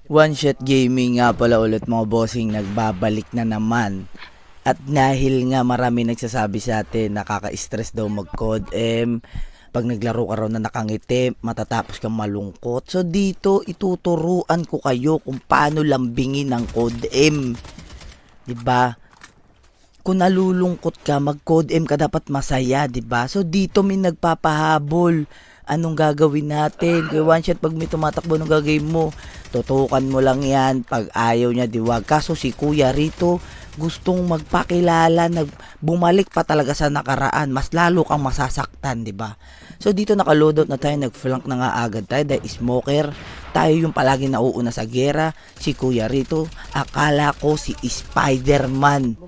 One Shot Gaming nga pala ulit mga bossing, nagbabalik na naman. At dahil nga marami nagsasabi sa atin, nakaka-stress daw mag-code M. Pag naglaro ka raw na nakangiti, matatapos kang malungkot. So dito, ituturuan ko kayo kung paano lambingin ang code M. 'Di ba? Kung nalulungkot ka, mag-code M ka, dapat masaya, 'di ba? So dito may nagpapahabol. Anong gagawin natin? Kaya one shot, pag may tumatakbo, anong gagawin mo? Tutukan mo lang yan. Pag ayaw niya, diwag. Kaso si Kuya rito, gustong magpakilala, bumalik pa talaga sa nakaraan. Mas lalo kang masasaktan, di ba? So dito nakaloadout na tayo, nag-flank na nga agad tayo dahil smoker. Tayo yung palagi nauuna sa gera. Si Kuya rito, akala ko si Spider-Man.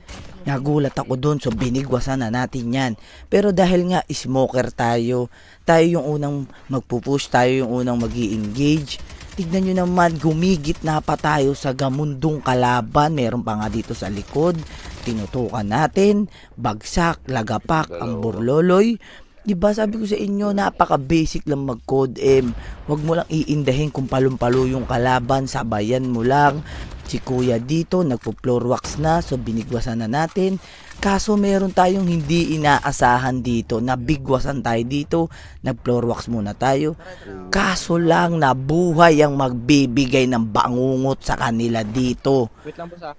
Nagulat ako dun, so binigwasan na natin yan. Pero dahil nga smoker tayo yung unang magpupush, tayo yung unang mag-i-engage. Tignan nyo naman, gumigit na pa tayo sa gamundong kalaban. Meron pa nga dito sa likod. Tinutukan natin, bagsak, lagapak, ang burloloy. Diba sabi ko sa inyo, napaka-basic lang mag-code M. Huwag mo lang iindahin kung palong-palo yung kalaban, sabayan mo lang. Si Kuya dito, nagpo-floor wax na, so binigwasan na natin. Kaso meron tayong hindi inaasahan dito, nabigwasan tayo dito, nag-floor wax muna tayo. Kaso lang, nabuhay ang magbibigay ng bangungot sa kanila dito. Wait lang po sa.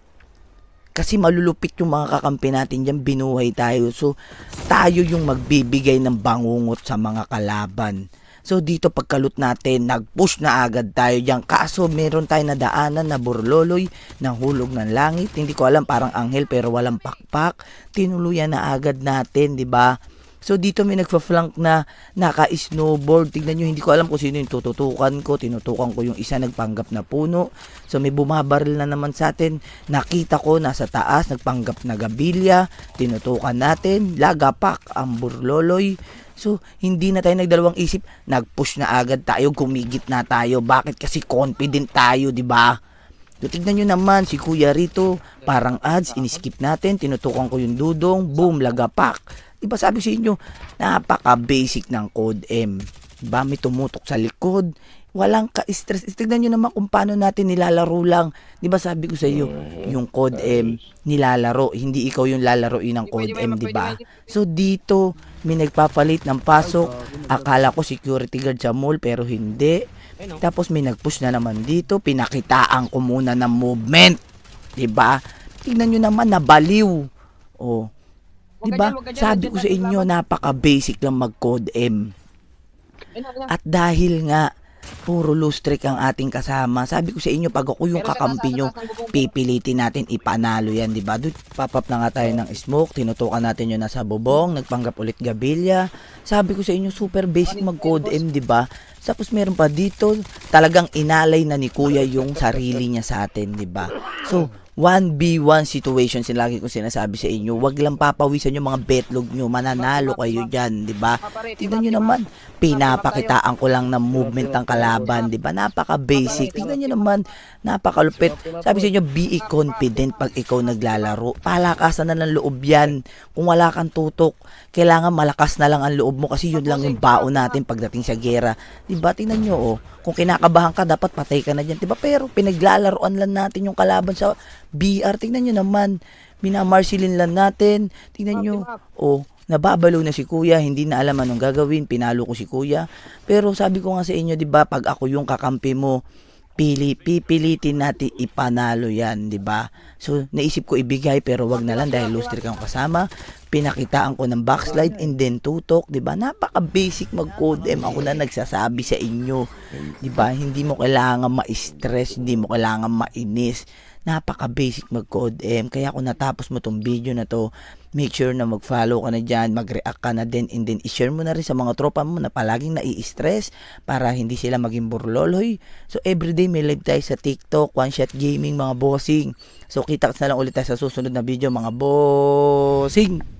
Kasi malulupit yung mga kakampi natin dyan, binuhay tayo. So, tayo yung magbibigay ng bangungot sa mga kalaban. So, dito pagkalot natin, nag-push na agad tayo dyan. Kaso, meron tayo nadaanan na burloloy, nahulog ng langit. Hindi ko alam, parang anghel pero walang pakpak. Tinuluyan na agad natin, di ba? So, dito may nagpa-flank na naka-snowboard. Tignan nyo, hindi ko alam kung sino yung tututukan ko. Tinutukan ko yung isa, nagpanggap na puno. So, may bumabaril na naman sa atin. Nakita ko, nasa taas, nagpanggap na gabilya. Tinutukan natin, lagapak, ang burloloy. So, hindi na tayo nagdalawang isip. Nag-push na agad tayo, gumigit na tayo. Bakit? Kasi confident tayo, di ba? So, tignan nyo naman, si Kuya rito, parang ads, iniskip natin. Tinutukan ko yung dudong, boom, lagapak. Diba sabi sa inyo, napaka-basic ng code M. Diba may tumutok sa likod, walang ka-stress. Tignan nyo naman kung paano natin nilalaro lang. Diba sabi ko sa iyo, yung code M, nilalaro. Hindi ikaw yung lalaroin ng code M, diba? So dito, may nagpapalit ng pasok. Akala ko security guard sa mall, pero hindi. Tapos may nag-push na naman dito. Pinakitaan ko muna ng movement. Diba? Tignan nyo naman, nabaliw. Oh. Diba? Sabi ko sa inyo, napaka-basic lang mag-code M. At dahil nga, puro loose trick ang ating kasama, sabi ko sa inyo, pag ako yung kakampi nyo, pipilitin natin ipanalo yan, diba? Doon, pop-up na nga tayo ng smoke, tinutukan natin yun nasa bubong, nagpanggap ulit gabilya. Sabi ko sa inyo, super basic mag-code M, diba? Tapos meron pa dito, talagang inalay na ni Kuya yung sarili niya sa atin, diba? So, 1v1 situation, lagi ko sinasabi sa inyo, wag lang papawisan yung mga betlog nyo, mananalo kayo dyan, di ba? Tignan nyo naman, pinapakitaan ko lang ng movement ng kalaban, di ba? Napaka-basic. Tignan nyo naman, napakalupit. Sabi sa inyo, be confident pag ikaw naglalaro. Palakasan na ng loob yan. Kung wala kang tutok, kailangan malakas na lang ang loob mo kasi yun lang yung baon natin pagdating sa gera. Di ba? Tignan nyo, oh. Kung kinakabahan ka, dapat patay ka na dyan. Diba? Pero pinaglalaroan lang natin yung kalaban sa BR. Tingnan nyo naman. Minamarsilin lang natin. Tingnan nyo. Oh, nababalo na si Kuya. Hindi na alam anong gagawin. Pinalo ko si Kuya. Pero sabi ko nga sa inyo, diba? Pag ako yung kakampi mo, pipilitin natin ipanalo yan, di ba? So, naisip ko ibigay pero wag na lang dahil loose trick ang kasama. Pinakitaan ko ng backslide and then tutok, di ba? Napaka-basic mag-code M. Ako na nagsasabi sa inyo, di ba? Hindi mo kailangan ma-stress, hindi mo kailangan mainis. Napaka-basic mag-code M. Kaya kung natapos mo tong video na to, make sure na mag-follow ka na dyan, mag-react ka na din, and then i-share mo na rin sa mga tropa mo na palaging nai-stress para hindi sila maging burloloy. So, everyday may live tayo sa TikTok, One Shot Gaming, mga bossing. So, kita na lang ulit tayo sa susunod na video, mga bossing.